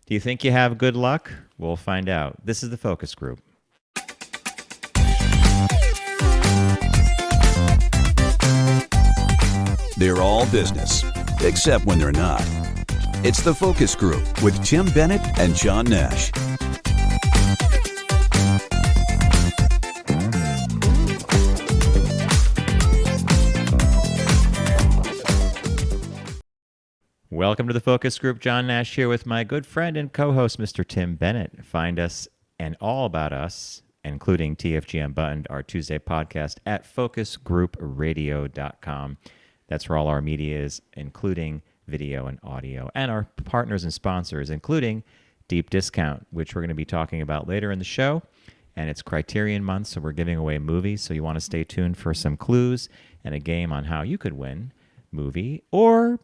Do you think you have good luck? We'll find out. This is the focus group. They're all business, except when they're not. It's the Focus Group with Tim Bennett and John Nash. Welcome to the Focus Group. John Nash here with my good friend and co-host, Mr. Tim Bennett. Find us and all about us, including TFG Unbuttoned, our Tuesday podcast, at focusgroupradio.com. That's where all our media is, including video and audio, and our partners and sponsors, including Deep Discount, which we're going to be talking about later in the show. And it's Criterion Month, so we're giving away movies. So you want to stay tuned for some clues and a game on how you could win movie. Or,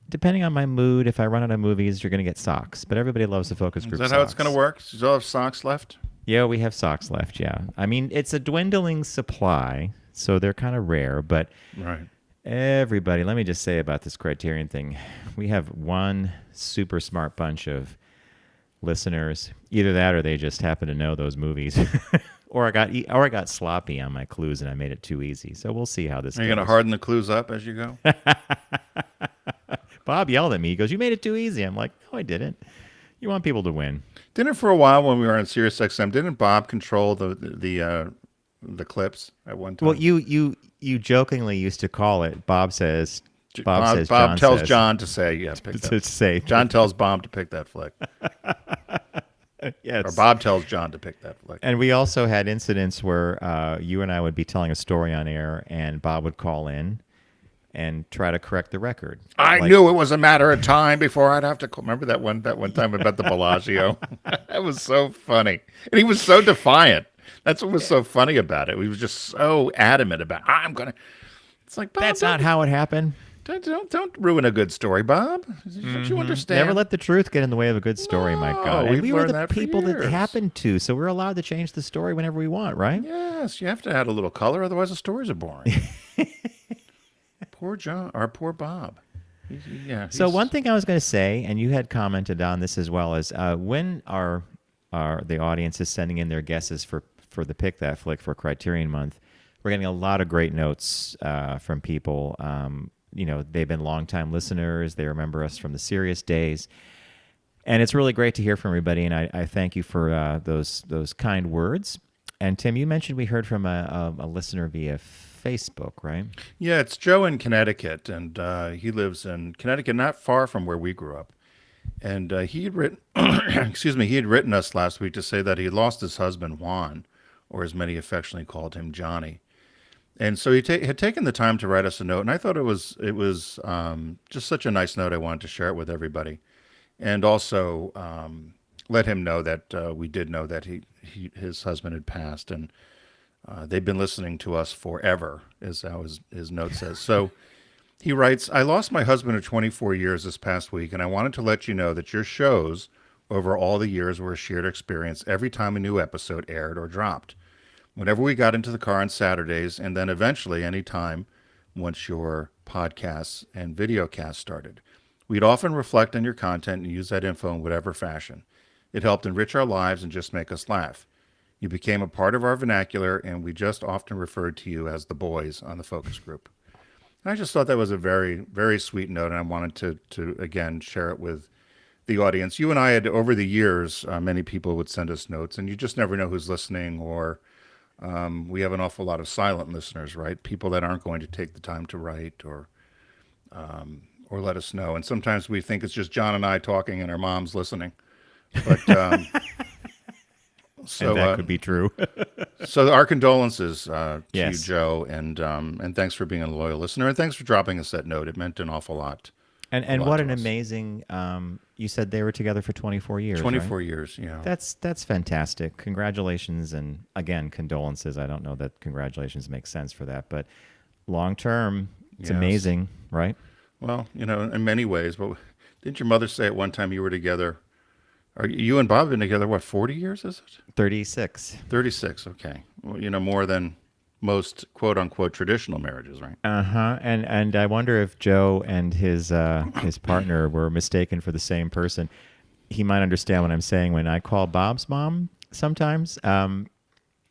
depending on my mood, if I run out of movies, you're going to get socks. But everybody loves the focus group. Is that socks. how it's going to work? Do you still have socks left? Yeah, we have socks left, yeah. I mean, it's a dwindling supply, so they're kind of rare. But Right. everybody, let me just say about this Criterion thing. We have one super smart bunch of listeners. Either that or they just happen to know those movies. or I got sloppy on my clues and I made it too easy. So we'll see how this goes. Are you going to harden the clues up as you go? Bob yelled at me. He goes, "You made it too easy." I'm like, "No, I didn't. You want people to win." Didn't for a while when we were on Sirius XM, didn't Bob control the clips at one time? Well, you jokingly used to call it. Bob says. Bob Bob tells says, John to say, yes, pick that. To say. John tells Bob to pick that flick. Yes. Or Bob tells John to pick that flick. And we also had incidents where you and I would be telling a story on air, and Bob would call in and try to correct the record. I knew it was a matter of time before I'd have to call. Remember that one time about the Bellagio? That was so funny. And he was so defiant. That's what was so funny about it. He was just so adamant about, I'm going to. It's like, Bob, That's not how it happened. Don't ruin a good story, Bob. Don't you understand? Never let the truth get in the way of a good story, my God. And we've we were learned the that for people that years. happened to, so we're allowed to change the story whenever we want, right? Yes, you have to add a little color, otherwise the stories are boring. Poor John, or poor Bob. So one thing I was going to say, and you had commented on this as well, is when the audience is sending in their guesses for the Pick That Flick for Criterion Month, we're getting a lot of great notes from people. They've been longtime listeners. They remember us from the Sirius days. And it's really great to hear from everybody, and I thank you for those kind words. And Tim, you mentioned we heard from a listener via Facebook, right? Yeah, it's Joe in Connecticut, and he lives in Connecticut, not far from where we grew up. And he had written, he had written us last week to say that he lost his husband Juan, or as many affectionately called him, Johnny. And so he had taken the time to write us a note, and I thought it was just such a nice note. I wanted to share it with everybody, and also let him know that we did know that his husband had passed, and they've been listening to us forever, is how his note says. So he writes, "I lost my husband of 24 years this past week, and I wanted to let you know that your shows over all the years were a shared experience every time a new episode aired or dropped. Whenever we got into the car on Saturdays, and then eventually any time once your podcasts and videocasts started. We'd often reflect on your content and use that info in whatever fashion. It helped enrich our lives and just make us laugh. You became a part of our vernacular, and we just often referred to you as the boys on the focus group." And I just thought that was a very, very sweet note, and I wanted to again, share it with the audience. You and I had, over the years, many people would send us notes, and you just never know who's listening, or we have an awful lot of silent listeners, right? People that aren't going to take the time to write or let us know. And sometimes we think it's just John and I talking and our mom's listening. But so and that could be true. So our condolences to Yes. you, Joe, and thanks for being a loyal listener, and thanks for dropping us that note. It meant an awful lot. And what an amazing, you said they were together for 24 years, 24 right? years, yeah. That's fantastic. Congratulations, and again, condolences. I don't know that congratulations make sense for that, but long term, it's Yes. amazing, right? Well, in many ways, but didn't your mother say at one time you were together? Are you and Bob been together, 40 years, is it? 36. 36, okay. Well, more than most quote-unquote traditional marriages, right? Uh-huh. And I wonder if Joe and his partner were mistaken for the same person. he might understand what I'm saying. When I call Bob's mom sometimes,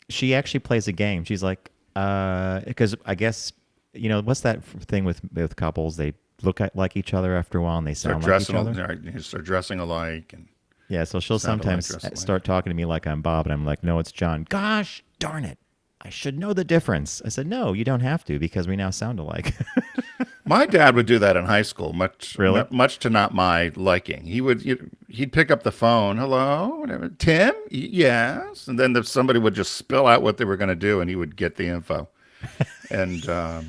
she actually plays a game. She's like, because I guess, what's that thing with couples? They look like each other after a while and they sound like each other. Start dressing alike. And yeah, so she'll sometimes start talking to me like I'm Bob, and I'm like, no, it's John. Gosh darn it. I should know the difference. I said, no, you don't have to, because we now sound alike. My dad would do that in high school, much to not my liking. He'd pick up the phone, hello, whatever, Tim, yes, and then somebody would just spill out what they were going to do, and he would get the info. And I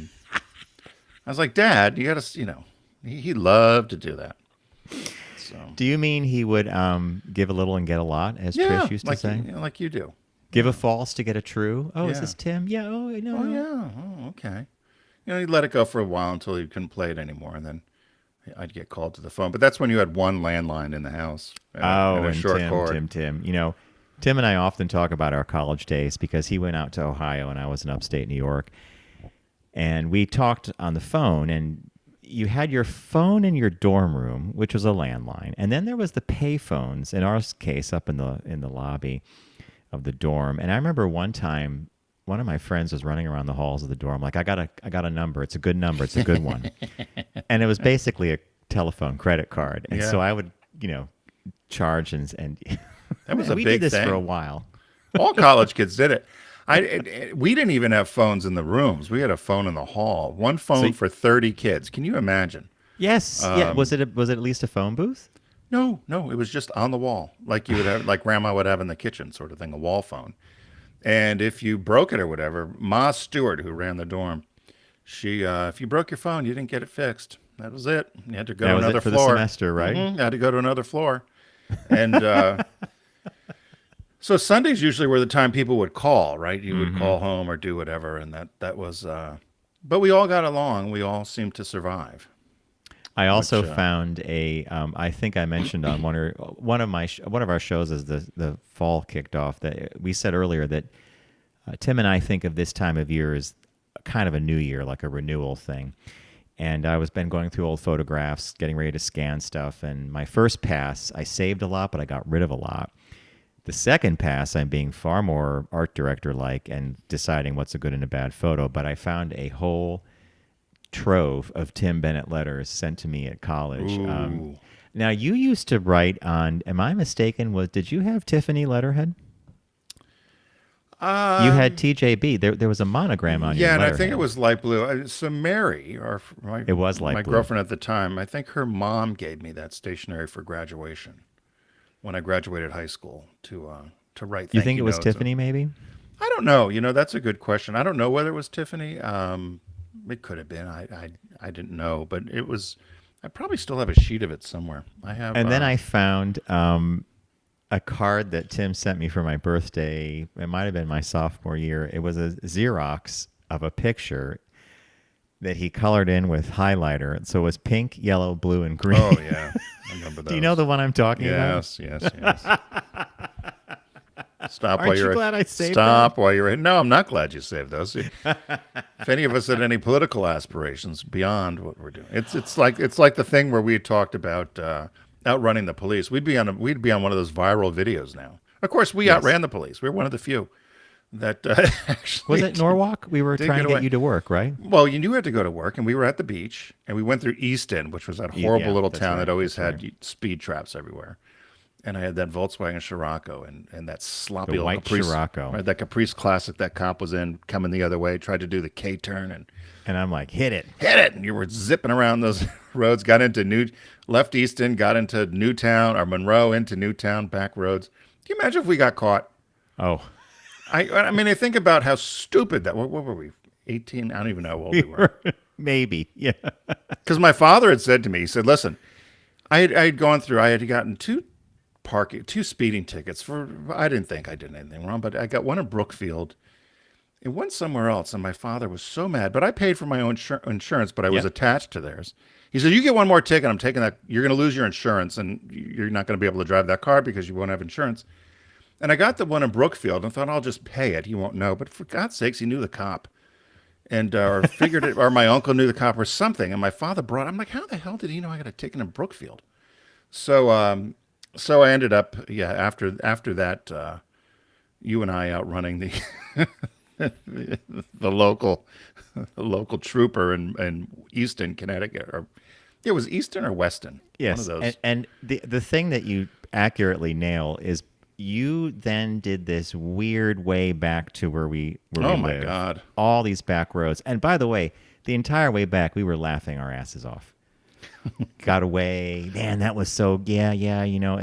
was like, Dad, you got to, he loved to do that. So. Do you mean he would give a little and get a lot, as Trish used to say? Like you do. Give a false to get a true. Oh, is this Tim? Yeah. Oh, no. Oh, yeah. Oh, okay. He'd let it go for a while until he couldn't play it anymore, and then I'd get called to the phone. But that's when you had one landline in the house. And a short cord. Tim. Tim and I often talk about our college days, because he went out to Ohio and I was in upstate New York. And we talked on the phone, and you had your phone in your dorm room, which was a landline. And then there was the pay phones, in our case, up in the lobby of the dorm. And I remember one time, one of my friends was running around the halls of the dorm like, I got a number. It's a good number. It's a good one. And it was basically a telephone credit card. And so I would, charge and that was a we big did this thing for a while. All college kids did it. We didn't even have phones in the rooms. We had a phone in the hall. One phone for 30 kids. Can you imagine? Yes. Was it at least a phone booth? No. It was just on the wall, like you would have, like Grandma would have in the kitchen, sort of thing, a wall phone. And if you broke it or whatever, Ma Stewart, who ran the dorm, she, if you broke your phone, you didn't get it fixed. That was it. You had to go to another for floor. The semester, right? Mm-hmm. You had to go to another floor. And so Sundays usually were the time people would call, right? You would call home or do whatever, and that was. But we all got along. We all seemed to survive. I also found I think I mentioned on one of our shows as the fall kicked off, that we said earlier that Tim and I think of this time of year as kind of a new year, like a renewal thing. And I was been going through old photographs, getting ready to scan stuff. And my first pass, I saved a lot, but I got rid of a lot. The second pass, I'm being far more art director-like and deciding what's a good and a bad photo. But I found a whole trove of Tim Bennett letters sent to me at college. Now, you used to write on, am I mistaken, did you have Tiffany letterhead? You had TJB. There was a monogram on your letterhead. Yeah, and I think it was light blue. So Mary, it was light my blue. girlfriend at the time, I think her mom gave me that stationery for graduation when I graduated high school to write. You think it was Tiffany, maybe? I don't know. That's a good question. I don't know whether it was Tiffany. It could have been. I didn't know, but it was. I probably still have a sheet of it somewhere. I have. And then I found a card that Tim sent me for my birthday. It might have been my sophomore year. It was a Xerox of a picture that he colored in with highlighter. So it was pink, yellow, blue, and green. Oh yeah, I remember those. Do you know the one I'm talking about? Yes. Stop Aren't while you're you glad I saved Stop that? while you're No, I'm not glad you saved those. If any of us had any political aspirations beyond what we're doing, it's like the thing where we talked about outrunning the police. We'd be on one of those viral videos now. Of course, we outran the police. We were one of the few that actually. Was it Norwalk? We were trying to get you to work, right? Well, you knew you had to go to work, and we were at the beach, and we went through Easton, which was that horrible little town that always had speed traps everywhere. And I had that Volkswagen Scirocco and that sloppy old white Caprice, Scirocco. Right, that Caprice Classic that cop was in, coming the other way, tried to do the K-turn. And I'm like, hit it. And you were zipping around those roads, left Easton, got into Newtown, or Monroe into Newtown, back roads. Can you imagine if we got caught? Oh. I mean, I think about how stupid that, what were we, 18? I don't even know how old we were. Maybe, yeah. Because my father had said to me, he said, listen, I had gotten two speeding tickets I didn't think I did anything wrong, but I got one in Brookfield and one somewhere else. And my father was so mad, but I paid for my own insurance, but I was attached to theirs. He said, you get one more ticket. I'm taking that. You're going to lose your insurance and you're not going to be able to drive that car because you won't have insurance. And I got the one in Brookfield and thought, I'll just pay it. He won't know. But for God's sakes, he knew the cop and, or figured it, or my uncle knew the cop or something. And my father I'm like, how the hell did he know I got a ticket in Brookfield? So, So I ended up, after that, you and I outrunning the local trooper in Easton, Connecticut, or it was Easton or Weston, one of Yes, those. and the thing that you accurately nail is you then did this weird way back to where Oh we my live. God! All these back roads, and by the way, the entire way back we were laughing our asses off. Got away, man. That was so yeah. You know,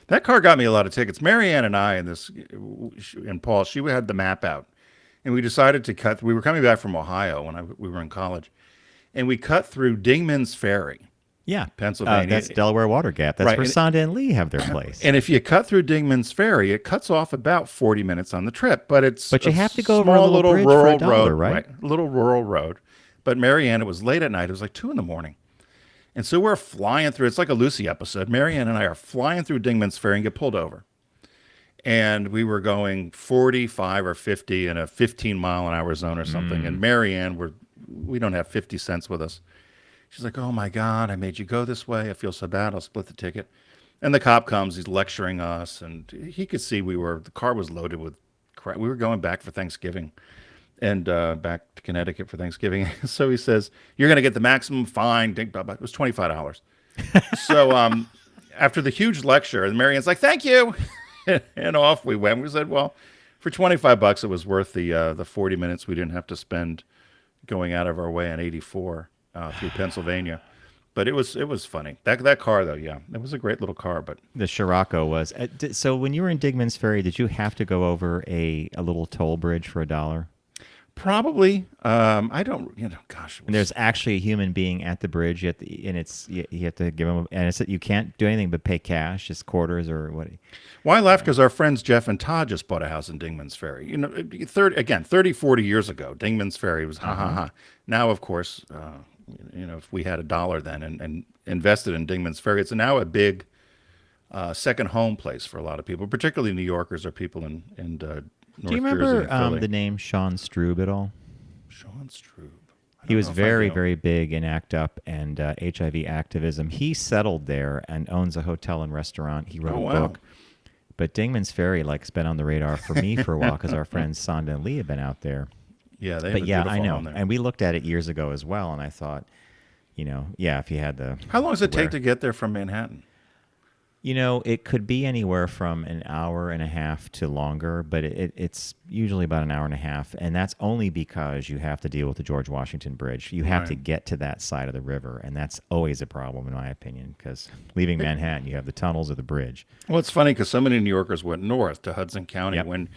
That car got me a lot of tickets. Marianne and I and Paul, she had the map out, and we decided to cut. We were coming back from Ohio when we were in college, and we cut through Dingmans Ferry, yeah. Pennsylvania. That's Delaware Water Gap. That's Right, where and- Sonda and Lee have their place. And if you cut through Dingmans Ferry, it cuts off about 40 minutes on the trip, but it's But you a have to go over a small little bridge for rural $1, road, right? Little rural road. But Marianne, it was late at night. It was like 2 a.m. And so we're flying through. It's like a Lucy episode. Marianne and I are flying through Dingmans Ferry and get pulled over. And we were going 45 or 50 in a 15-mile-an-hour zone or something. And Marianne, we don't have 50 cents with us. She's like, "Oh my God, I made you go this way. I feel so bad. I'll split the ticket." And the cop comes. He's lecturing us, and he could see the car was loaded with crap. We were going back for Thanksgiving, and back to Connecticut for Thanksgiving. So he says, "You're going to get the maximum fine." It was $25. So after the huge lecture, and Marianne's like, "Thank you," and off we went. We said, "Well, for $25, it was worth the 40 minutes we didn't have to spend going out of our way on 84 through Pennsylvania." But it was funny. That car though, yeah, it was a great little car. But The Scirocco was. So when you were in Dingmans Ferry, did you have to go over a little toll bridge for $1? probably, I don't, gosh, And there's actually a human being at the bridge, you have to give him, and it's you can't do anything but pay cash, just quarters or what. why laugh? Because our friends Jeff and Todd just bought a house in Dingmans Ferry. 30, 40 years ago, Dingmans Ferry was ha ha ha. Now, of course, if we had $1 then and invested in Dingmans Ferry, it's now a big second home place for a lot of people, particularly New Yorkers or people in North Do you Jersey remember and Philly. the name Sean Strube at all? Sean Strube? I He don't was know if I very, know. very big in ACT UP and HIV activism. He settled there and owns a hotel and restaurant. He wrote Oh, a wow. book. But Dingmans Ferry, has been on the radar for me for a while because our friends Sonda and Lee have been out there. Yeah, they have But a yeah, I beautiful know. home there. And we looked at it years ago as well, and I thought, if you had the... How long does it where- take to get there from Manhattan? It could be anywhere from an hour and a half to longer, but it's usually about an hour and a half, and that's only because you have to deal with the George Washington Bridge. You have to Right. get to that side of the river, and that's always a problem, in my opinion, because leaving Manhattan, you have the tunnels or the bridge. Well, it's funny because so many New Yorkers went north to Hudson County Yep.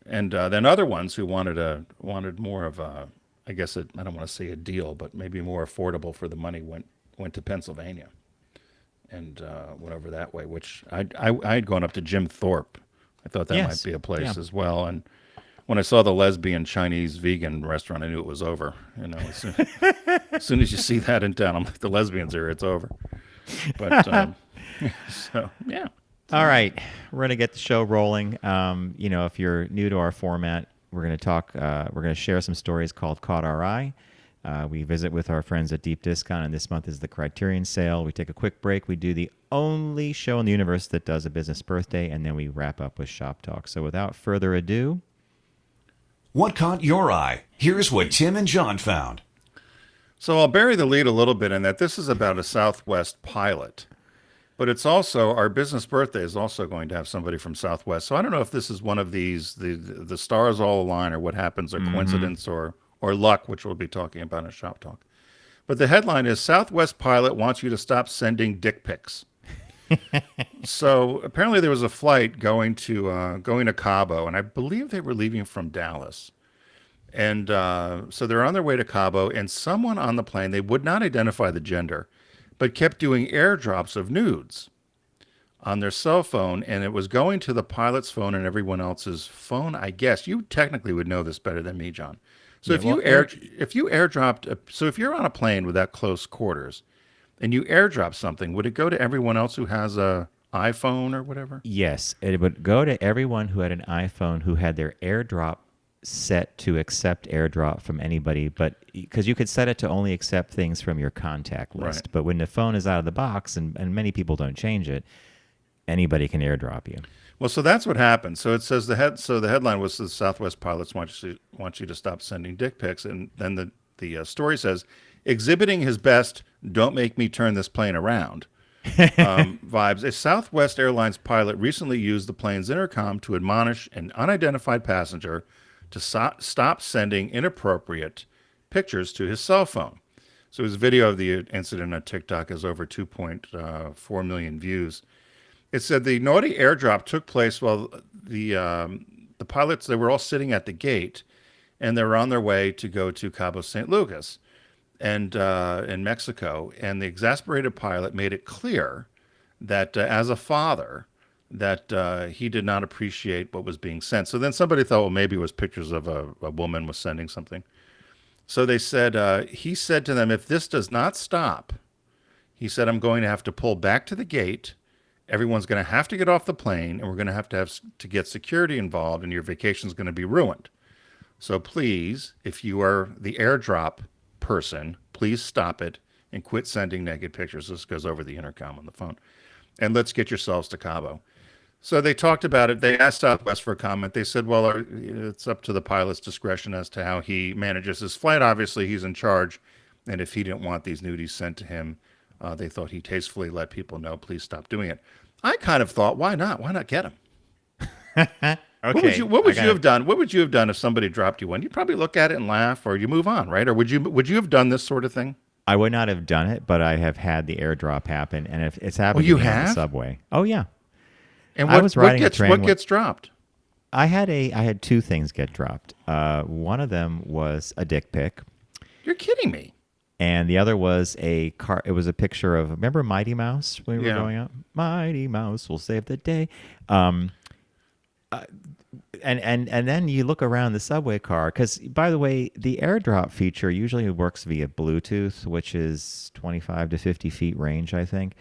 and then other ones who wanted more of a, I guess I don't want to say a deal, but maybe more affordable for the money went to Pennsylvania, and went over that way. Which I had gone up to Jim Thorpe. I thought that Yes. might be a place Yeah. as well. And when I saw the lesbian Chinese vegan restaurant, I knew it was over. As soon as you see that in town, I'm like, the lesbians are, it's over. But so yeah. All right, we're going to get the show rolling. If you're new to our format, we're going to talk. We're going to share some stories called Caught Our Eye. We visit with our friends at Deep Discount, and this month is the Criterion sale. We take a quick break. We do the only show in the universe that does a business birthday, and then we wrap up with Shop Talk. So without further ado, What caught your eye? Here's what Tim and John found. So I'll bury the lead a little bit in that this is about a Southwest pilot, but it's also our business birthday is also going to have somebody from Southwest. So I don't know if this is one of these the stars all align or what happens or coincidence or luck, which we'll be talking about in Shop Talk. But the headline is Southwest pilot wants you to stop sending dick pics. So apparently there was a flight going to Cabo, and I believe they were leaving from Dallas. And so they're on their way to Cabo, and someone on the plane, they would not identify the gender, but kept doing airdrops of nudes on their cell phone, and it was going to the pilot's phone and everyone else's phone. I guess you technically would know this better than me, John. So Yeah, if you airdropped, so if you're on a plane with that close quarters, and you airdrop something, would it go to everyone else who has a iPhone or whatever? yes, it would go to everyone who had an iPhone who had their AirDrop set to accept airdrop from anybody, but because you could set it to only accept things from your contact list. Right. But when the phone is out of the box, and many people don't change it, anybody can airdrop you. Well, so that's what happened. So it says the headline was the Southwest pilots want you to stop sending dick pics, and then the story says exhibiting his best "don't make me turn this plane around" vibes. A Southwest Airlines pilot recently used the plane's intercom to admonish an unidentified passenger to stop sending inappropriate pictures to his cell phone. So his video of the incident on TikTok has over 2.4 million views. It said the naughty airdrop took place while the pilots, they were all sitting at the gate, and they were on their way to go to Cabo San Lucas and in Mexico. And the exasperated pilot made it clear that as a father, that he did not appreciate what was being sent. So then somebody thought, well, maybe it was pictures of a woman was sending something. So they said, he said to them, if this does not stop, he said, I'm going to have to pull back to the gate. Everyone's going to have to get off the plane, and we're going to have to get security involved, and your vacation's going to be ruined. So please, if you are the airdrop person, please stop it and quit sending naked pictures. This goes over the intercom on the phone. And let's get yourselves to Cabo. So they talked about it. They asked Southwest for a comment. They said, well, it's up to the pilot's discretion as to how he manages his flight. Obviously, he's in charge. And if he didn't want these nudies sent to him, they thought he tastefully let people know, please stop doing it. I kind of thought, why not? Why not get him? Okay. What would you have done? What would you have done if somebody dropped you one? You'd probably look at it and laugh, or you move on, right? Or would you have done this sort of thing? I would not have done it, but I have had the airdrop happen, and if it's happened you to me on have? the subway. Oh yeah. And I was riding a train. What gets dropped? I had two things get dropped. One of them was a dick pic, You're kidding me. and the other was a car. It was a picture of, remember Mighty Mouse when we were Yeah. growing up? Mighty Mouse will save the day. And then you look around the subway car, because, by the way, the airdrop feature usually works via Bluetooth, which is 25 to 50 feet range, I think.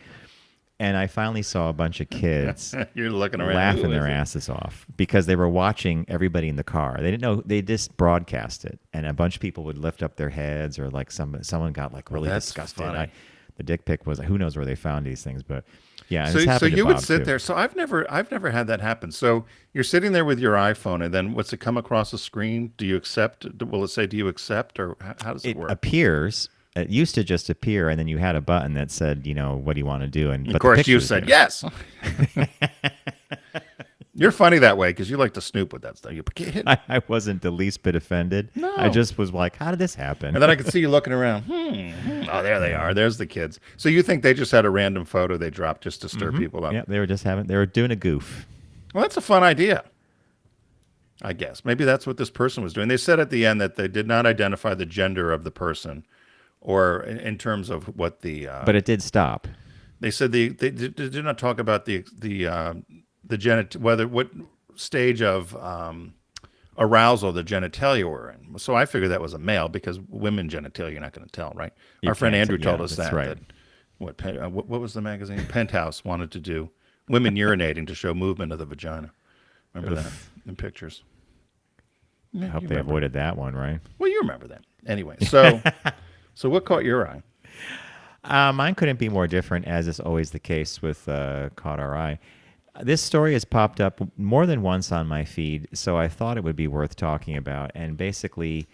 And I finally saw a bunch of kids You're looking around. laughing Who their is it? asses off because they were watching everybody in the car. They didn't know, they just broadcast it, and a bunch of people would lift up their heads, or like someone got like really that's disgusted. funny. The dick pic was, who knows where they found these things, but yeah. And So, it's so happened to you would Bob, sit too. there. So I've never had that happen. So you're sitting there with your iPhone, and then what's it come across the screen? Do you accept? Will it say, do you accept, or how does it It work? appears. It used to just appear, and then you had a button that said, what do you want to do? And Of course, you said yes. You're funny that way because you like to snoop with that stuff. You get hit. I wasn't the least bit offended. No. I just was like, how did this happen? And then I could see you looking around. Oh, there they are. There's the kids. So you think they just had a random photo they dropped just to stir people up? Yeah, they were doing a goof. Well, that's a fun idea. I guess maybe that's what this person was doing. They said at the end that they did not identify the gender of the person, or in terms of what the. But it did stop. They said they did not talk about the what stage of arousal the genitalia were in. So I figured that was a male, because women genitalia you're not going to tell, right? You Our friend can't, Andrew told yeah, us that's that. right. What was the magazine? Penthouse wanted to do women urinating to show movement of the vagina. Remember that in pictures? Yeah, I hope you they remember. avoided that one, right? Well, you remember that. Anyway, so what caught your eye? Mine couldn't be more different, as is always the case with Caught Our Eye. This story has popped up more than once on my feed, so I thought it would be worth talking about. And basically,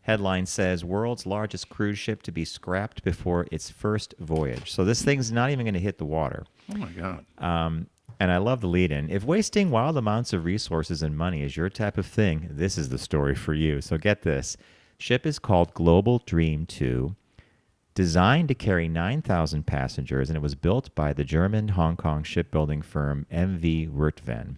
headline says, world's largest cruise ship to be scrapped before its first voyage. So this thing's not even going to hit the water. Oh, my God. And I love the lead-in. If wasting wild amounts of resources and money is your type of thing, this is the story for you. So get this. Ship is called Global Dream 2, designed to carry 9,000 passengers, and it was built by the German-Hong Kong shipbuilding firm MV Werften.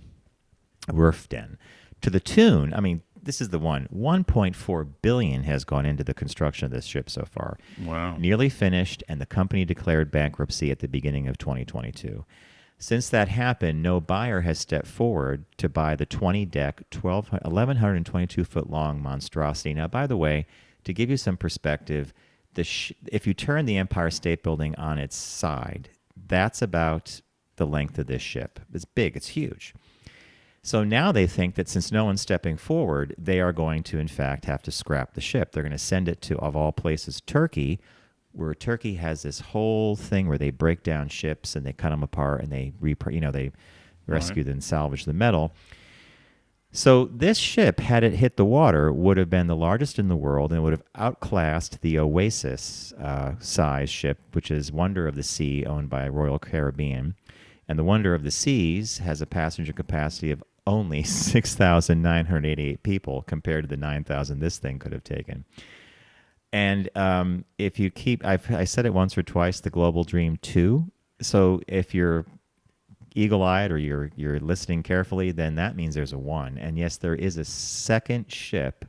To the tune, I mean, this is the one, $1.4 billion has gone into the construction of this ship so far. Wow. Nearly finished, and the company declared bankruptcy at the beginning of 2022. Since that happened, no buyer has stepped forward to buy the 20-deck, 1,122-foot-long monstrosity. Now, by the way, to give you some perspective, if you turn the Empire State Building on its side, that's about the length of this ship. It's big. It's huge. So now they think that since no one's stepping forward, they are going to, in fact, have to scrap the ship. They're going to send it to, of all places, Turkey, where Turkey has this whole thing where they break down ships and they cut them apart and they rescue and salvage the metal. So this ship, had it hit the water, would have been the largest in the world and would have outclassed the Oasis size ship, which is Wonder of the Sea, owned by Royal Caribbean. And the Wonder of the Seas has a passenger capacity of only 6,988 people compared to the 9,000 this thing could have taken. And if you keep, I said it once or twice, the Global Dream 2. So if you're eagle-eyed or you're listening carefully, then that means there's a 1. And yes, there is a second ship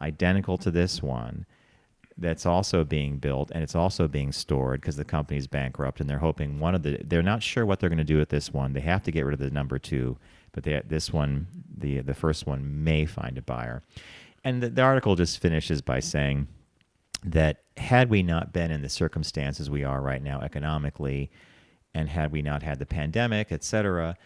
identical to this one that's also being built, and it's also being stored because the company's bankrupt, and they're hoping they're not sure what they're going to do with this one. They have to get rid of the number 2, but this one, the first one, may find a buyer. And the article just finishes by saying that had we not been in the circumstances we are right now economically, and had we not had the pandemic, et cetera,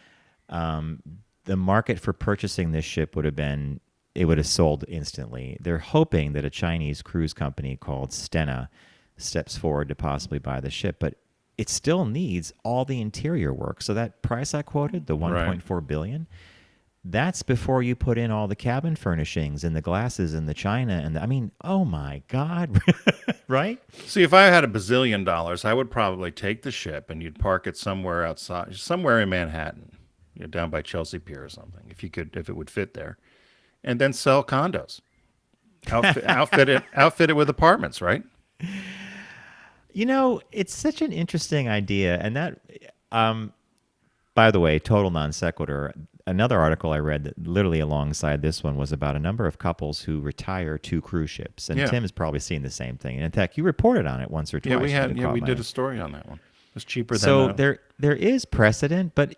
the market for purchasing this ship would have sold instantly. They're hoping that a Chinese cruise company called Stena steps forward to possibly buy the ship, but it still needs all the interior work. So that price I quoted, the $1.4 billion, that's before you put in all the cabin furnishings and the glasses and the china and oh my God, right? See, if I had $1 bazillion, I would probably take the ship and you'd park it somewhere outside, somewhere in Manhattan, down by Chelsea Pier or something, if it would fit there, and then sell condos, outfit it with apartments, right? It's such an interesting idea, and that, by the way, total non sequitur. Another article I read that literally alongside this one was about a number of couples who retire 2 cruise ships, and Tim has probably seen the same thing. And in fact, you reported on it once or twice. We did a story on that one. It was cheaper than. So there is precedent, but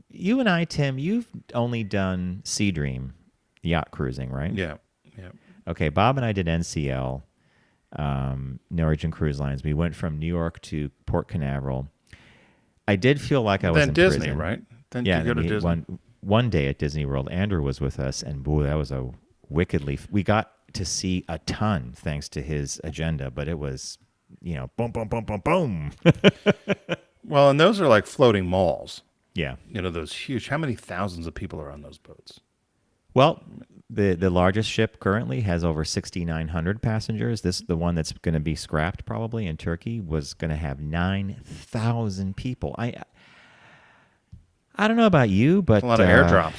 you and I, Tim, you've only done Sea Dream yacht cruising, right? Yeah. Okay, Bob and I did NCL, Norwegian Cruise Lines. We went from New York to Port Canaveral. I did feel like I was in Disney, prison. right? Then you go to Disney. One day at Disney World, Andrew was with us, and boy, that was we got to see a ton thanks to his agenda, but it was, boom, boom, boom, boom, boom. Well, and those are like floating malls. Yeah. Those huge, how many thousands of people are on those boats? Well, the largest ship currently has over 6,900 passengers. The one that's going to be scrapped probably in Turkey was going to have 9,000 people. I don't know about you, but a lot of airdrops.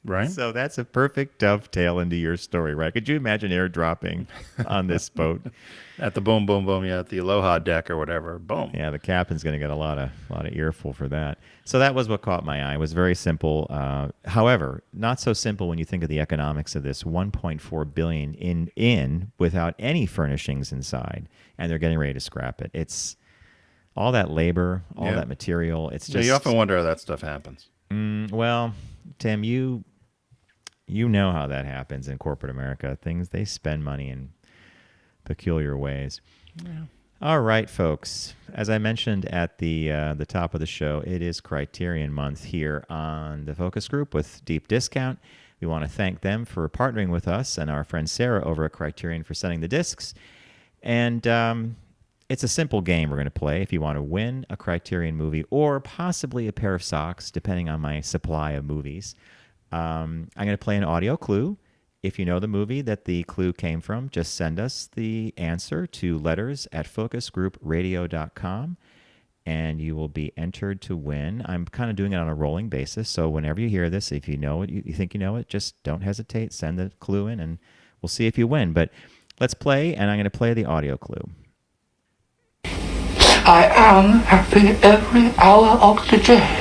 Right? So that's a perfect dovetail into your story, right? Could you imagine airdropping on this boat? At the boom, boom, boom, at the Aloha deck or whatever, boom. Yeah, the captain's going to get a lot of earful for that. So that was what caught my eye. It was very simple. However, not so simple when you think of the economics of this. $1.4 billion in without any furnishings inside, and they're getting ready to scrap it. It's all that labor, all that material. It's just you often wonder how that stuff happens. Well, Tim, you know how that happens in corporate America. They spend money in peculiar ways. Yeah. All right, folks. As I mentioned at the top of the show, it is Criterion Month here on the Focus Group with Deep Discount. We want to thank them for partnering with us and our friend Sarah over at Criterion for sending the discs. And it's a simple game we're going to play if you want to win a Criterion movie or possibly a pair of socks, depending on my supply of movies. I'm going to play an audio clue. If you know the movie that the clue came from, just send us the answer to letters@focusgroupradio.com, and you will be entered to win. I'm kind of doing it on a rolling basis, so whenever you hear this, if you know it, you think you know it, just don't hesitate, send the clue in, and we'll see if you win. But let's play, and I'm going to play the audio clue. I am happy every hour of the day.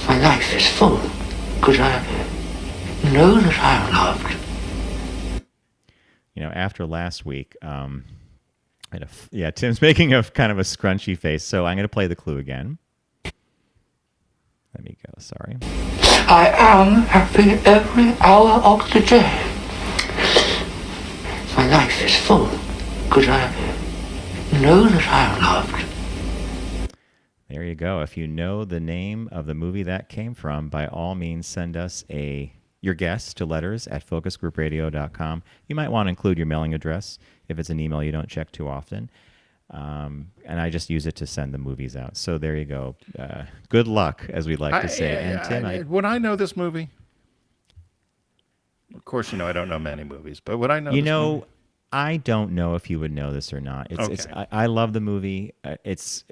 My life is full because I know that I am loved. After last week, Tim's making a kind of a scrunchy face, so I'm going to play the clue again. Let me go, sorry. I am happy every hour of the day. My life is full because I know that I am loved. There you go. If you know the name of the movie that came from, by all means, send us your guess to letters@focusgroupradio.com. You might want to include your mailing address if it's an email you don't check too often. And I just use it to send the movies out. So there you go. Good luck, as we like to say. And Tim, would I know this movie? Of course, I don't know many movies, but would I know this movie? I don't know if you would know this or not. I love the movie. It's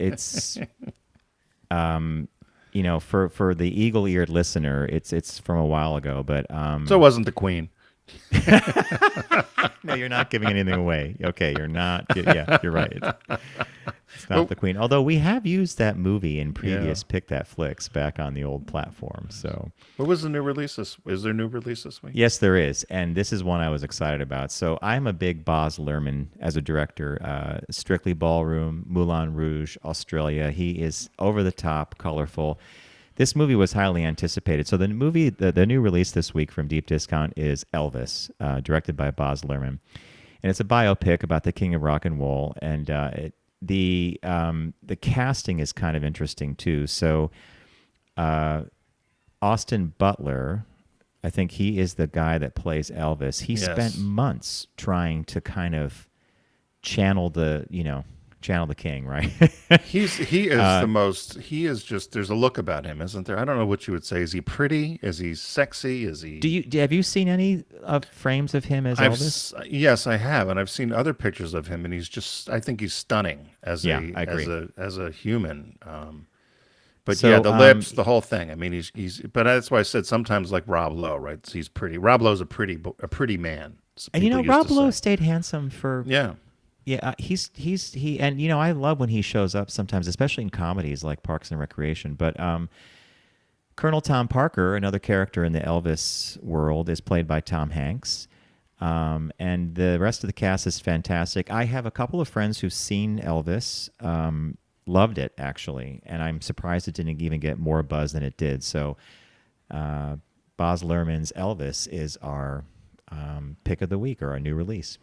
for the eagle-eared listener, it's from a while ago, but so it wasn't the Queen. No, you're not giving anything away. Okay, you're not. Yeah, you're right. It's not the Queen. Although we have used that movie in previous Pick That Flicks back on the old platform. So, what was the new release? Is there new release this week? Yes, there is, and this is one I was excited about. So I'm a big Baz Luhrmann as a director. Strictly Ballroom, Moulin Rouge, Australia. He is over the top, colorful. This movie was highly anticipated. So the new release this week from Deep Discount is Elvis, directed by Baz Luhrmann, and it's a biopic about the king of rock and roll. And the casting is kind of interesting too. So Austin Butler, I think he is the guy that plays Elvis. He spent months trying to kind of channel the king, right? He is just, there's a look about him, isn't there? I don't know what you would say. Is he pretty? Is he sexy? Is he? Have you seen any frames of him as Elvis? Yes, I have, and I've seen other pictures of him, and I think he's stunning as I agree. as a human. But So, the lips, the whole thing. I mean, he's. But that's why I said sometimes like Rob Lowe, right? He's pretty. Rob Lowe's a pretty man. And Rob Lowe stayed handsome for. Yeah. Yeah, I love when he shows up sometimes, especially in comedies like Parks and Recreation. But Colonel Tom Parker, another character in the Elvis world, is played by Tom Hanks. And the rest of the cast is fantastic. I have a couple of friends who've seen Elvis, loved it, actually. And I'm surprised it didn't even get more buzz than it did. So Baz Luhrmann's Elvis is our pick of the week, or our new release.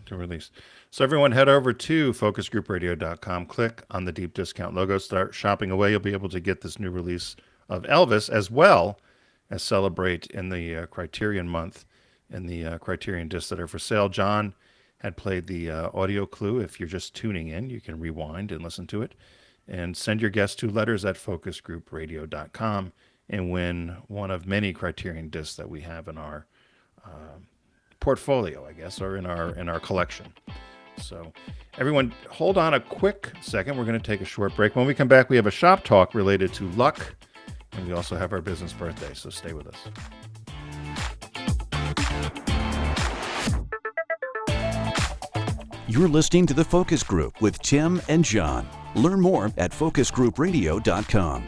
So everyone head over to focusgroupradio.com, click on the Deep Discount logo, start shopping away. You'll be able to get this new release of Elvis, as well as celebrate in the Criterion Month and the Criterion discs that are for sale. John had played the audio clue. If you're just tuning in, you can rewind and listen to it. And send your guests to letters@focusgroupradio.com and win one of many Criterion discs that we have in our portfolio, I guess, or in our collection. So everyone, hold on a quick second. We're going to take a short break. When we come back, we have a shop talk related to luck, and we also have our business birthday. So stay with us. You're listening to The Focus Group with Tim and John. Learn more at focusgroupradio.com.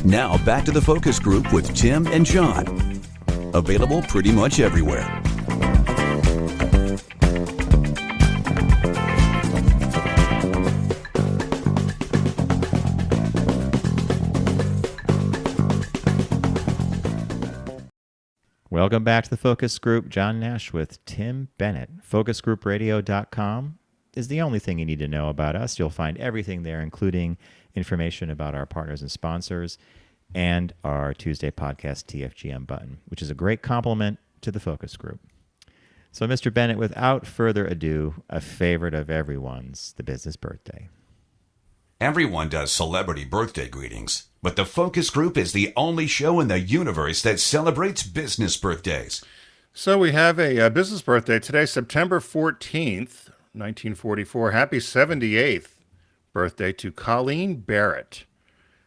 Now back to The Focus Group with Tim and John. Available pretty much everywhere. Welcome back to the Focus Group. John Nash with Tim Bennett. FocusGroupRadio.com is the only thing you need to know about us. You'll find everything there, including information about our partners and sponsors and our Tuesday podcast TFGM button, which is a great compliment to the Focus Group. So, Mr. Bennett, without further ado, a favorite of everyone's, the business birthday. Everyone does celebrity birthday greetings, but the Focus Group is the only show in the universe that celebrates business birthdays. So we have a business birthday today, September 14th, 1944. Happy 78th birthday to Colleen Barrett.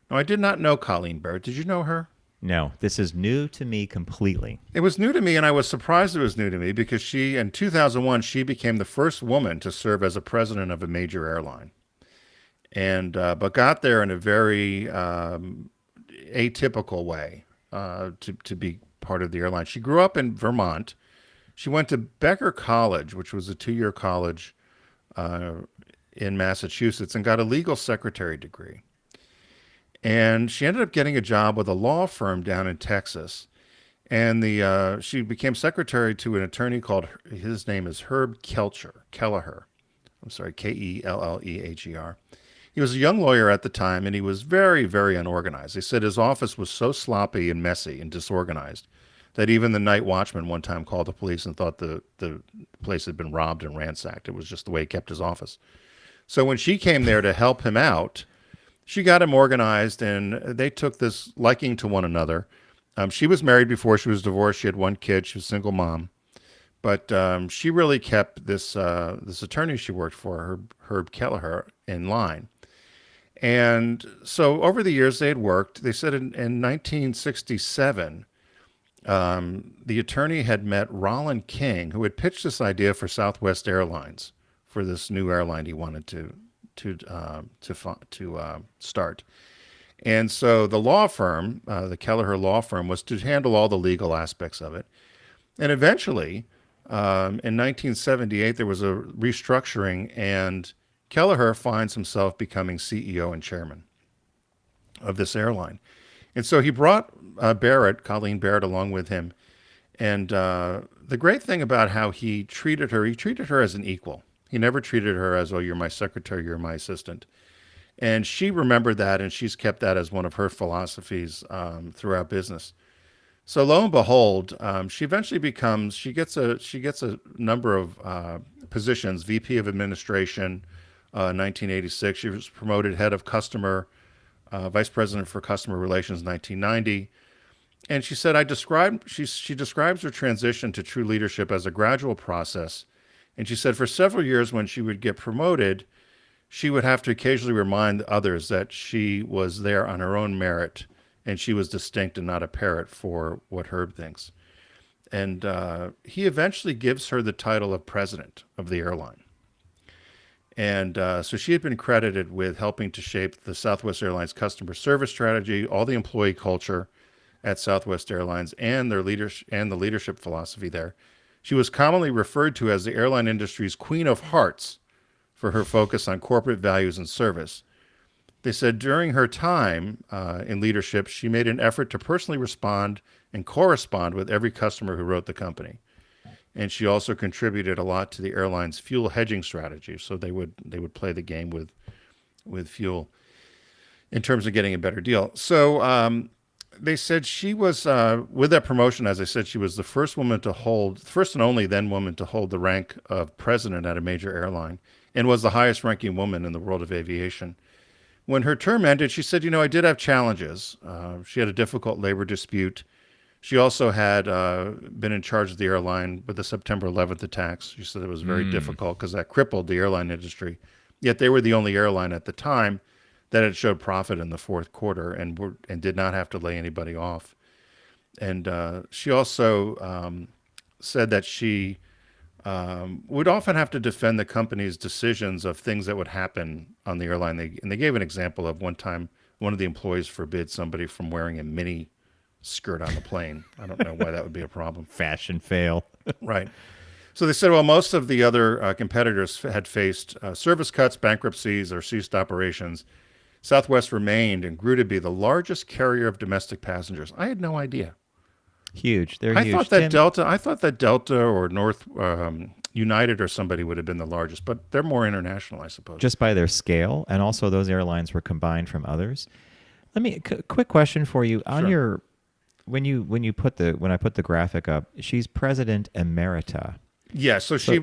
Now, I did not know Colleen Barrett. Did you know her? No, this is new to me completely. It was new to me, and I was surprised it was new to me because in 2001, she became the first woman to serve as a president of a major airline. And but got there in a very atypical way to be part of the airline. She grew up in Vermont. She went to Becker College, which was a 2-year college in Massachusetts, and got a legal secretary degree. And she ended up getting a job with a law firm down in Texas. And she became secretary to an attorney called, his name is Herb Kelleher. I'm sorry, Kelleher. He was a young lawyer at the time, and he was very, very unorganized. They said his office was so sloppy and messy and disorganized that even the night watchman one time called the police and thought the place had been robbed and ransacked. It was just the way he kept his office. So when she came there to help him out, she got him organized, and they took this liking to one another. She was married before she was divorced. She had one kid. She was a single mom. But she really kept this attorney she worked for, Herb Kelleher, in line. And so over the years they had worked. They said in 1967, the attorney had met Rollin King, who had pitched this idea for Southwest Airlines, for this new airline he wanted to start. And so the law firm, the Kelleher law firm, was to handle all the legal aspects of it. And eventually, in 1978, there was a restructuring, and Kelleher finds himself becoming CEO and chairman of this airline. And so he brought Colleen Barrett, along with him. And the great thing about how he treated her as an equal. He never treated her as, oh, you're my secretary, you're my assistant. And she remembered that, and she's kept that as one of her philosophies throughout business. So lo and behold, she eventually she gets a number of positions: VP of Administration, 1986. She was promoted head of customer, vice president for customer relations, 1990. And she said, she describes her transition to true leadership as a gradual process. And she said for several years when she would get promoted, she would have to occasionally remind others that she was there on her own merit, and she was distinct and not a parrot for what Herb thinks. And he eventually gives her the title of president of the airline. And so she had been credited with helping to shape the Southwest Airlines customer service strategy, all the employee culture at Southwest Airlines, and their leadership philosophy there. She was commonly referred to as the airline industry's Queen of Hearts for her focus on corporate values and service. They said during her time in leadership, she made an effort to personally respond and correspond with every customer who wrote the company. And she also contributed a lot to the airline's fuel hedging strategy. So they would play the game with fuel in terms of getting a better deal. So they said she was, with that promotion, as I said, she was the first and only then woman to hold the rank of president at a major airline, and was the highest ranking woman in the world of aviation. When her term ended, she said, I did have challenges. She had a difficult labor dispute. She also had been in charge of the airline with the September 11th attacks. She said it was very difficult because that crippled the airline industry. Yet they were the only airline at the time that had showed profit in the fourth quarter and did not have to lay anybody off. And she also said that she would often have to defend the company's decisions of things that would happen on the airline. They gave an example of one time one of the employees forbid somebody from wearing a mini skirt on the plane. I don't know why that would be a problem. Fashion fail. Right. So they said, well, most of the other competitors had faced service cuts, bankruptcies, or ceased operations. Southwest remained and grew to be the largest carrier of domestic passengers. I had no idea. Huge. They're huge. I thought that Delta or North United or somebody would have been the largest, but they're more international, I suppose. Just by their scale, and also those airlines were combined from others. Quick question for you on Sure. your when I put the graphic up. She's president emerita. Yeah, so she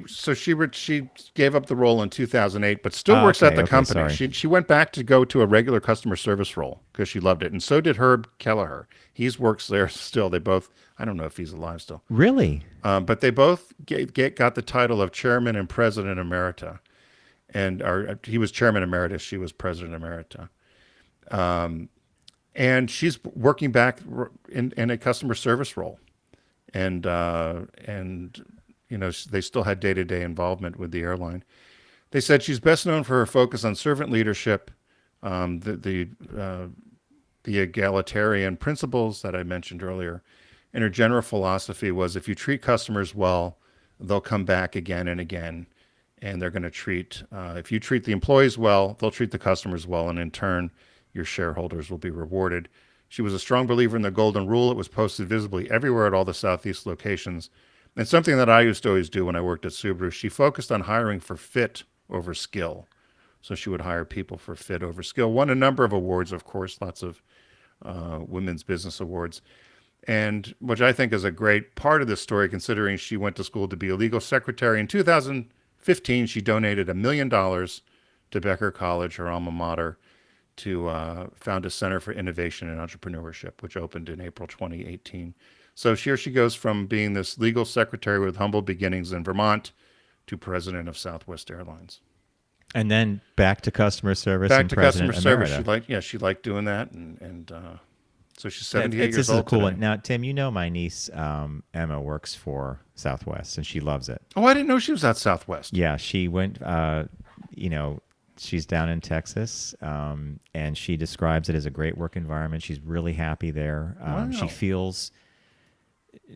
gave up the role in 2008, but still works at the company. Sorry. She went back to go to a regular customer service role because she loved it, and so did Herb Kelleher. He works there still. They both, I don't know if he's alive still. Really? But they both got the title of chairman and president emerita, he was chairman emeritus. She was president emerita. And she's working back in a customer service role, and they still had day-to-day involvement with the airline. They said she's best known for her focus on servant leadership, the egalitarian principles that I mentioned earlier, and her general philosophy was if you treat customers well, they'll come back again and again, and they're going to if you treat the employees well, they'll treat the customers well, and in turn, your shareholders will be rewarded. She was a strong believer in the golden rule. It was posted visibly everywhere at all the Southeast locations. And something that I used to always do when I worked at Subaru, she focused on hiring for fit over skill. So she would hire people for fit over skill. Won a number of awards, of course, lots of women's business awards. And which I think is a great part of this story, considering she went to school to be a legal secretary. In 2015, she donated $1 million to Becker College, her alma mater, to found a Center for Innovation and Entrepreneurship, which opened in April 2018. So here she goes from being this legal secretary with humble beginnings in Vermont to president of Southwest Airlines. And then back to customer service. Back and to President customer service. Emerita. She liked doing that, and so she's 78 This years is a old cool today. one. Now, Tim, you know my niece Emma works for Southwest, and she loves it. Oh, I didn't know she was at Southwest. Yeah, she went. She's down in Texas, and she describes it as a great work environment. She's really happy there. Wow. She feels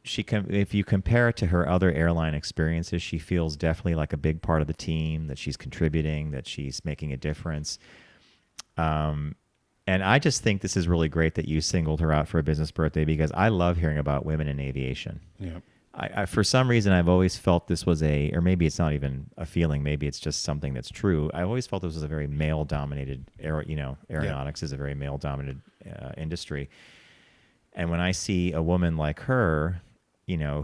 if you compare it to her other airline experiences, she feels definitely like a big part of the team, that she's contributing, that she's making a difference. And I just think this is really great that you singled her out for a business birthday, because I love hearing about women in aviation. Yeah. I for some reason, I've always felt this was or maybe it's not even a feeling, maybe it's just something that's true. I always felt this was a very male-dominated, aeronautics is a very male-dominated industry. And when I see a woman like her,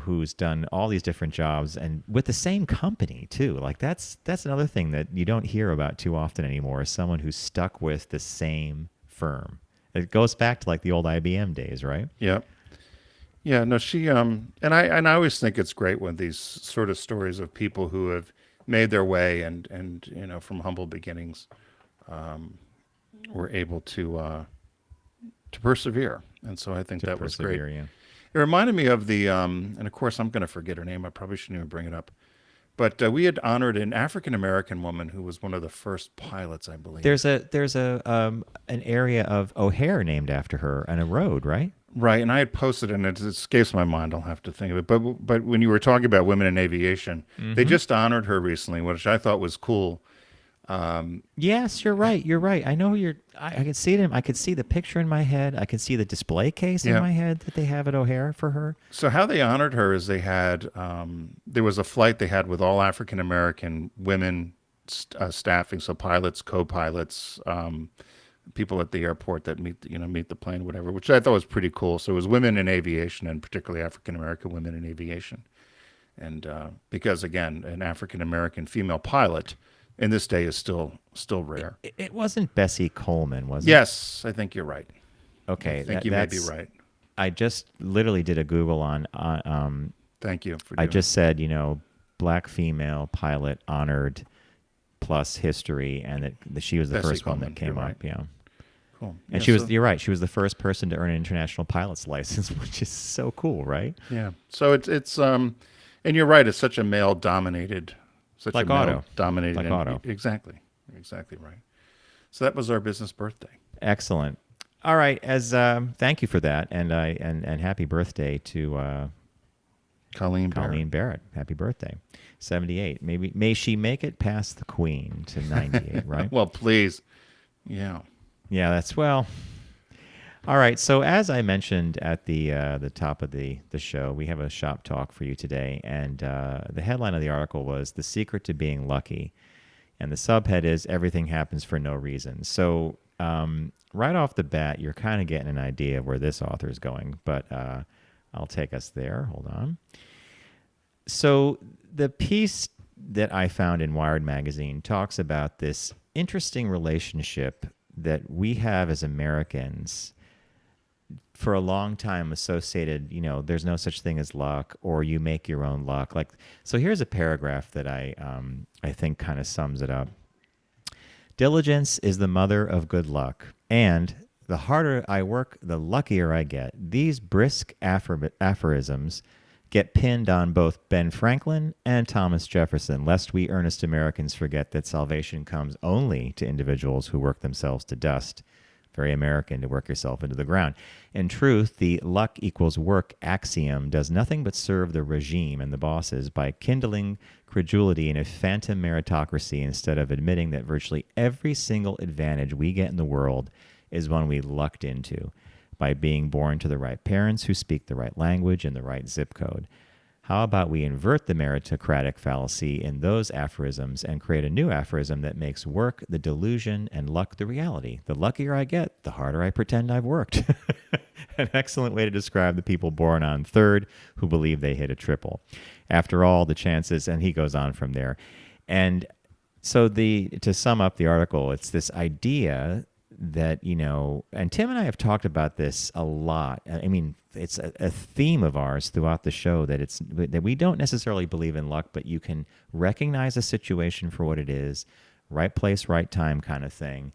who's done all these different jobs and with the same company too, like that's another thing that you don't hear about too often anymore, is someone who's stuck with the same firm. It goes back to like the old IBM days, right? Yeah. Yeah, no, she and I always think it's great when these sort of stories of people who have made their way and from humble beginnings were able to persevere. And so I think that was great. Yeah. It reminded me of the and of course I'm going to forget her name. I probably shouldn't even bring it up. But we had honored an African American woman who was one of the first pilots, I believe. There's an area of O'Hare named after her and a road, right? Right, and I had posted it, and it escapes my mind. I'll have to think of it. But when you were talking about women in aviation, they just honored her recently, which I thought was cool. Yes, you're right. You're right. I know I can see them. I could see the picture in my head. I could see the display case in my head that they have at O'Hare for her. So how they honored her is they had there was a flight they had with all African American women staffing, so pilots, co-pilots, people at the airport that meet the plane, whatever, which I thought was pretty cool. So it was women in aviation, and particularly African American women in aviation, and because again, an African American female pilot in this day is still rare. It wasn't Bessie Coleman, was it? Yes, I think you're right. Okay, I think you may be right. I just literally did a Google on. Thank you for. I just said, black female pilot honored plus history, and that she was the Bessie first one Coleman, that came you're up. right. Yeah. Cool. And Yeah, you're right. She was the first person to earn an international pilot's license, which is so cool, right? Yeah. So it's and you're right. It's such a male-dominated, Like auto. dominated, Like auto. Exactly right. So that was our business birthday. Excellent. All right. As thank you for that, and happy birthday to Colleen Barrett. Happy birthday, 78. May she make it past the Queen to 98. Right. Well, please. Yeah. Yeah, that's well. All right. So as I mentioned at the top of the show, we have a shop talk for you today, and the headline of the article was "The Secret to Being Lucky," and the subhead is "Everything Happens for No Reason." So right off the bat, you're kind of getting an idea of where this author is going, but I'll take us there. Hold on. So the piece that I found in Wired magazine talks about this interesting relationship that we have as Americans for a long time associated, there's no such thing as luck, or you make your own luck. So here's a paragraph that I think kind of sums it up. Diligence is the mother of good luck, and the harder I work, the luckier I get. These brisk aphorisms get pinned on both Ben Franklin and Thomas Jefferson, lest we earnest Americans forget that salvation comes only to individuals who work themselves to dust. Very American to work yourself into the ground. In truth, the luck equals work axiom does nothing but serve the regime and the bosses by kindling credulity in a phantom meritocracy instead of admitting that virtually every single advantage we get in the world is one we lucked into by being born to the right parents who speak the right language and the right zip code. How about we invert the meritocratic fallacy in those aphorisms and create a new aphorism that makes work the delusion and luck the reality? The luckier I get, the harder I pretend I've worked. An excellent way to describe the people born on third who believe they hit a triple. After all, the chances, and he goes on from there. And so to sum up the article, it's this idea that, and Tim and I have talked about this a lot. I mean, it's a theme of ours throughout the show that we don't necessarily believe in luck, but you can recognize a situation for what it is, right place, right time kind of thing.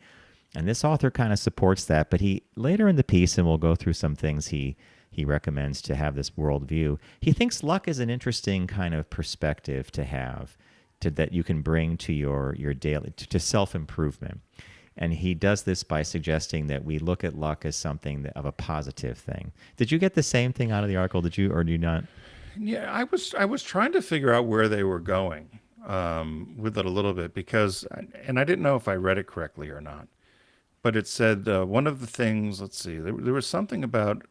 And this author kind of supports that, but he later in the piece, and we'll go through some things he recommends to have this worldview. He thinks luck is an interesting kind of perspective to have, that you can bring to your daily, to self-improvement. And he does this by suggesting that we look at luck as something of a positive thing. Did you get the same thing out of the article? Did you, or do you not? Yeah, I was trying to figure out where they were going with it a little bit because, and I didn't know if I read it correctly or not. But it said one of the things. Let's see, there was something about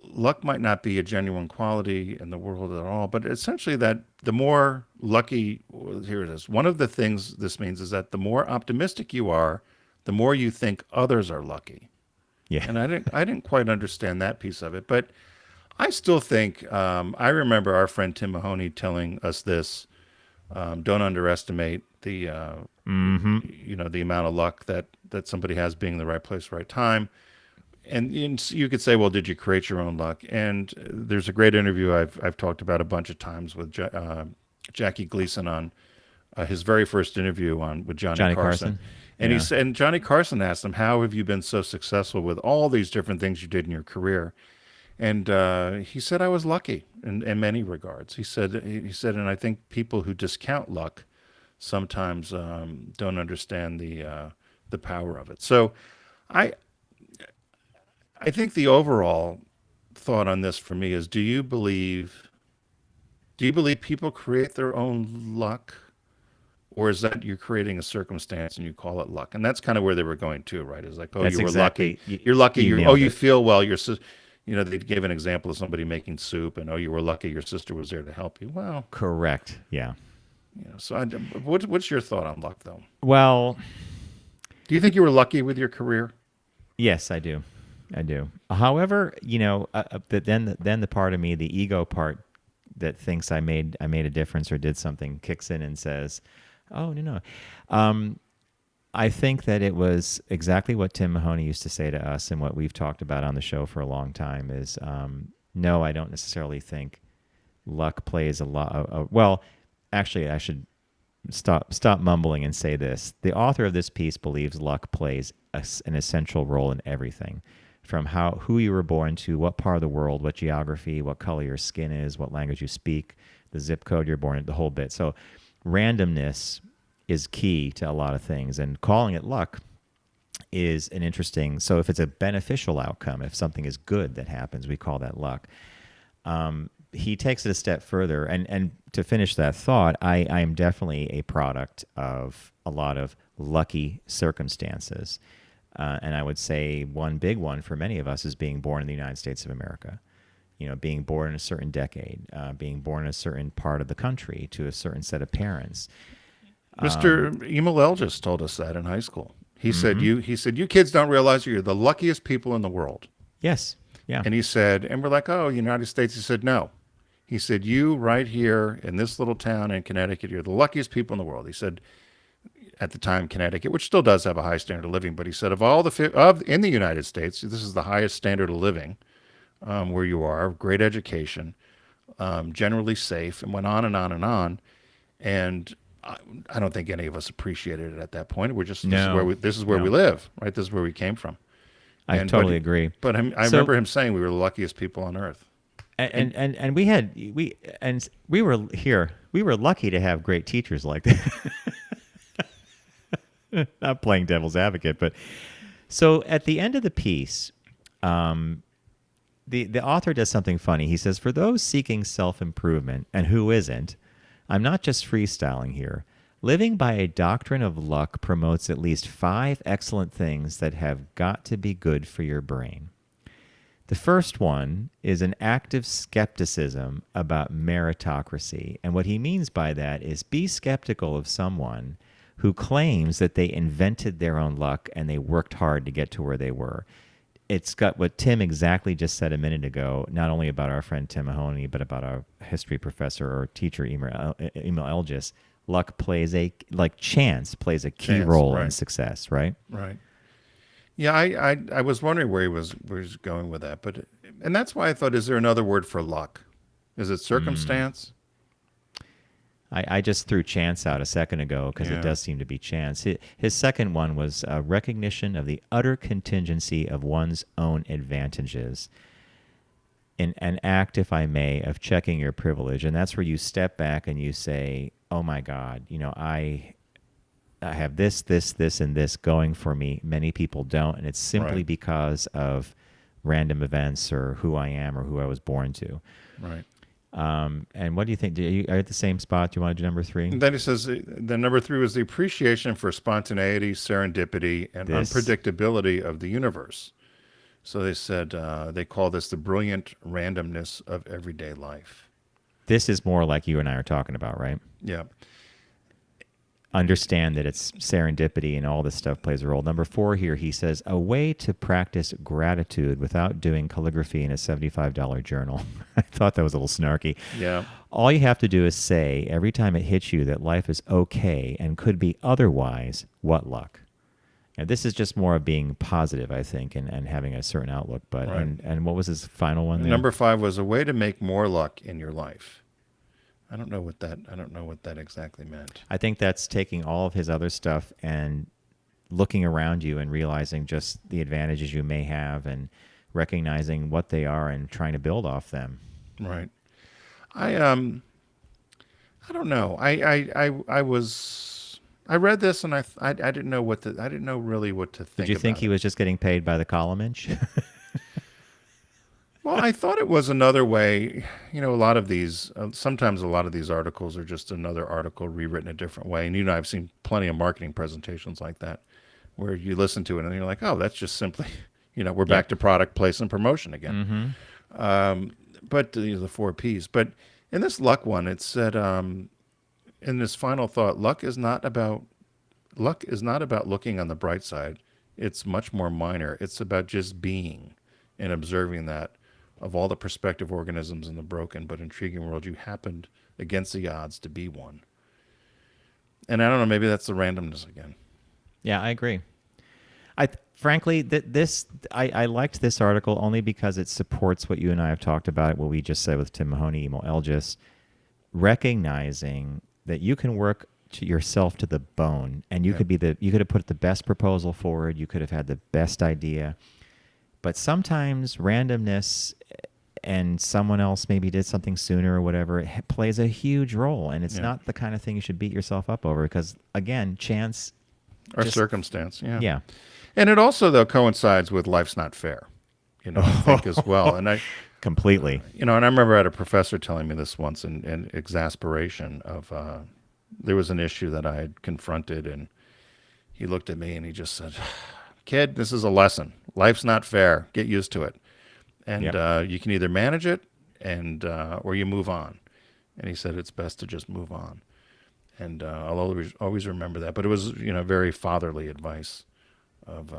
luck might not be a genuine quality in the world at all, but essentially that the more lucky, here it is. One of the things this means is that the more optimistic you are, the more you think others are lucky. Yeah. And I didn't quite understand that piece of it, but I still think, I remember our friend Tim Mahoney telling us this, don't underestimate the, the amount of luck that somebody has being in the right place, right time. And you could say, well, did you create your own luck? And there's a great interview I've talked about a bunch of times with Jackie Gleason on his very first interview with Johnny Carson. And he said, and Johnny Carson asked him, how have you been so successful with all these different things you did in your career? And he said, I was lucky in many regards. He said, and I think people who discount luck sometimes don't understand the power of it. So I think the overall thought on this for me is, do you believe people create their own luck, or is that you're creating a circumstance and you call it luck? And that's kind of where they were going to, right? It's like, oh, That's you were exactly, lucky. You're lucky. you You nailed it. feel well. They gave an example of somebody making soup, and you were lucky your sister was there to help you. Well, Correct. Yeah. so what's your thought on luck, though? Well, Do you think you were lucky with your career? yes, I do. However, then the part of me, the ego part that thinks I made a difference or did something, kicks in and says, "Oh no." I think that it was exactly what Tim Mahoney used to say to us, and what we've talked about on the show for a long time is, no, I don't necessarily think luck plays a lot. Well, actually, I should stop mumbling and say this. The author of this piece believes luck plays an essential role in everything. From who you were born to, what part of the world, what geography, what color your skin is, what language you speak, the zip code you're born in, the whole bit. So randomness is key to a lot of things, and calling it luck is an interesting. So if it's a beneficial outcome, if something is good that happens, we call that luck. He takes it a step further, and to finish that thought, I am definitely a product of a lot of lucky circumstances. And I would say one big one for many of us is being born in the United States of America. Being born in a certain decade, being born in a certain part of the country to a certain set of parents. Mr. Emil just told us that in high school. He said, you kids don't realize you're the luckiest people in the world. Yes. Yeah. And he said, and we're like, oh, United States. He said, no. He said, you right here in this little town in Connecticut, you're the luckiest people in the world. He said, at the time, Connecticut, which still does have a high standard of living, but he said, in the United States, this is the highest standard of living where you are, great education, generally safe, and went on and on and on. And I don't think any of us appreciated it at that point. We're just, this is where we live, right? This is where we came from. I totally agree. But I remember him saying we were the luckiest people on earth. And we were lucky to have great teachers like that. Not playing devil's advocate, but so at the end of the piece, the author does something funny. He says, for those seeking self-improvement, and who isn't, I'm not just freestyling here. Living by a doctrine of luck promotes at least 5 excellent things that have got to be good for your brain. The first one is an active skepticism about meritocracy. And what he means by that is be skeptical of someone who claims that they invented their own luck and they worked hard to get to where they were. It's got what Tim exactly just said a minute ago, not only about our friend Tim Mahoney, but about our history professor or teacher, Emil Elgis. Luck plays chance plays a key role in success, right? Right. Yeah, I was wondering where he was going with that, and that's why I thought, is there another word for luck? Is it circumstance? I just threw chance out a second ago because it does seem to be chance. His second one was recognition of the utter contingency of one's own advantages. In an act, if I may, of checking your privilege. And that's where you step back and you say, oh my God, I have this, and this going for me. Many people don't. And it's simply because of random events or who I am or who I was born to. Right. And what do you think? Are you at the same spot? Do you want to do number 3? And then he says the number 3 was the appreciation for spontaneity, serendipity, and unpredictability of the universe. So they said they call this the brilliant randomness of everyday life. This is more like you and I are talking about, right? Yeah. Understand that it's serendipity and all this stuff plays a role. Number 4 here, he says, a way to practice gratitude without doing calligraphy in a $75 journal. I thought that was a little snarky. Yeah. All you have to do is say, every time it hits you that life is okay and could be otherwise, what luck. And this is just more of being positive, I think, and having a certain outlook. But and what was his final one there? Number 5 was a way to make more luck in your life. I don't know what that exactly meant. I think that's taking all of his other stuff and looking around you and realizing just the advantages you may have and recognizing what they are and trying to build off them. Right. I don't know. I read this and I didn't know really what to think. Did you think he was just getting paid by the column inch? Well, I thought it was another way. Sometimes a lot of these articles are just another article rewritten a different way. And I've seen plenty of marketing presentations like that, where you listen to it and you're like, oh, that's just simply, we're back to product, place, and promotion again. Mm-hmm. But the 4 Ps. But in this luck one, it said, in this final thought, luck is not about looking on the bright side. It's much more minor. It's about just being and observing that. Of all the prospective organisms in the broken but intriguing world, you happened against the odds to be one. And I don't know, maybe that's the randomness again. Yeah, I agree. Frankly, I liked this article only because it supports what you and I have talked about, what we just said with Tim Mahoney, Emil Elgis, recognizing that you can work to yourself to the bone, and you could have put the best proposal forward, you could have had the best idea. But sometimes randomness and someone else maybe did something sooner or whatever, it plays a huge role. And it's not the kind of thing you should beat yourself up over because, again, chance. Or circumstance, Yeah. And it also, though, coincides with life's not fair, I think as well. And completely. And I remember I had a professor telling me this once in exasperation of there was an issue that I had confronted, and he looked at me and he just said, kid, this is a lesson. Life's not fair. Get used to it. And you can either manage it or you move on. And he said it's best to just move on. And I'll always remember that. But it was, very fatherly advice of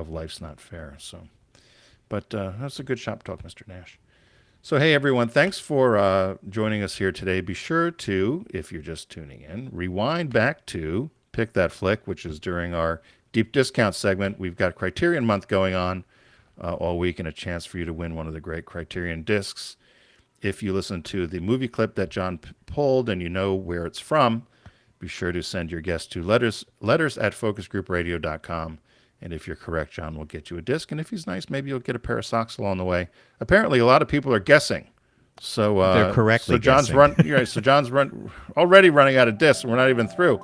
life's not fair. So, but that's a good shop talk, Mr. Nash. So, hey, everyone, thanks for joining us here today. Be sure to, if you're just tuning in, rewind back to Pick That Flick, which is during our Deep Discount segment. We've got Criterion Month going on all week and a chance for you to win one of the great Criterion discs. If you listen to the movie clip that John pulled and you know where it's from, be sure to send your guess to letters at focusgroupradio.com. And if you're correct, John will get you a disc. And if he's nice, maybe you'll get a pair of socks along the way. Apparently, a lot of people are guessing. So they're correctly guessing. So John's already running out of discs. We're not even through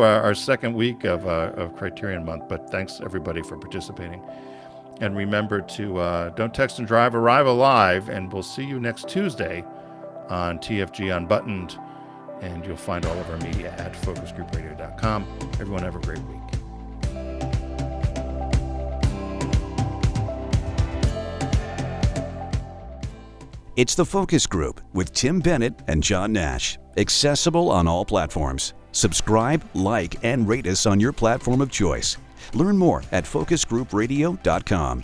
our second week of Criterion Month. But thanks, everybody, for participating. And remember to don't text and drive, arrive alive. And we'll see you next Tuesday on TFG Unbuttoned And you'll find all of our media at focusgroupradio.com. Everyone have a great week. It's The Focus Group with Tim Bennett and John Nash. Accessible on all platforms. Subscribe, like, and rate us on your platform of choice. Learn more at focusgroupradio.com.